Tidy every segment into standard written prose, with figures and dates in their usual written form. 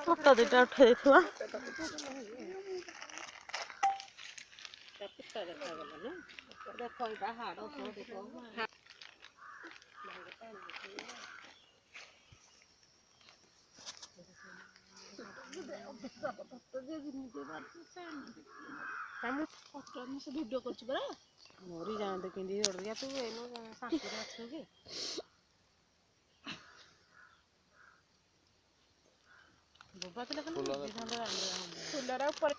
photo ଦିଟା ଉଠେଇ ଦେଇଥିବା ଦେଖ ଏଇଟା ହାଡ଼ ଭିଡ଼ିଓ କରୁଛୁ ପରା ମରି ଯାଆନ୍ତେ କେମିତି ଅଡ଼ିଆ ତୁ ଏଇନୁ ଶାନ୍ତିରେ ଅଛୁ କି ବୋବା ଥିଲେ ଫୁଲର ଉପରେ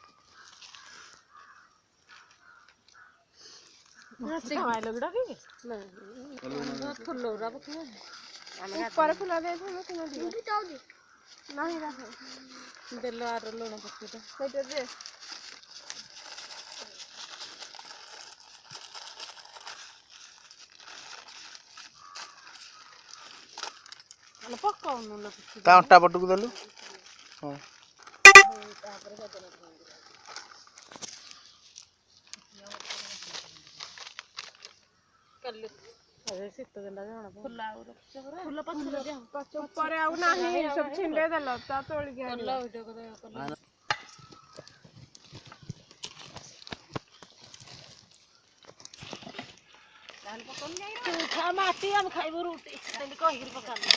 ମାଇଲ ଗୁଡ଼ା କି ଫୁଲ ଗୁଡ଼ା ପକେଇ ଉପରେ ଫୁଲ ଦେଇଥିଲୁ ନାହିଁ ଦେଲ ଆର ଲୁଣ ପକେଇଟା ସେଇଟା ଦେ ପକାଉନୁ ତା ଅଣ୍ଟା ପଟକୁ ଦେଲୁ ହଁ ଶୀତ ଦିନ ଫୁଲ ଉପରେ ଆଉ ନାହିଁ ସବୁ ଛିଣ୍ଡେଇ ଦେଲ ତା ତୋଳିକି ମାଟି ଆମେ ଖାଇବୁ ରୁଟି ସେମିତି କହିକିରି ପକାନ୍ତି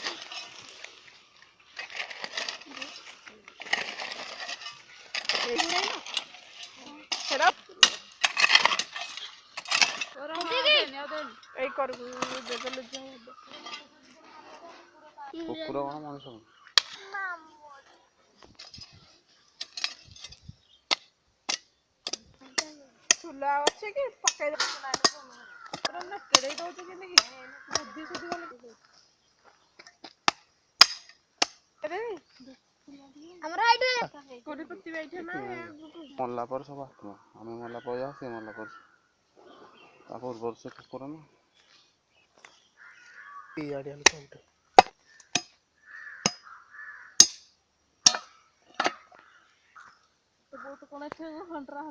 ଏଇ କରକୁ ଦେଦେଲେ କୁକୁର କଣ ମଣିଷ ଫୁଲ ଅଛି କି ପକେଇ କେଡ଼େଇ ଦଉଛୁ କେମିତି ବୁଦ୍ଧି ସୁଦ୍ଧି ମଲା ପରେ ସବୁ ଆତ୍ମା ଆମେ ମଲା ପରେ ଯାଉ ସେ ମଲା ପରେ ତା ପୂର୍ବରୁ ସେ କୁକୁର ନା ଇଆଡ଼େ ବହୁତ କଣ ହଣ୍ଡ୍ରା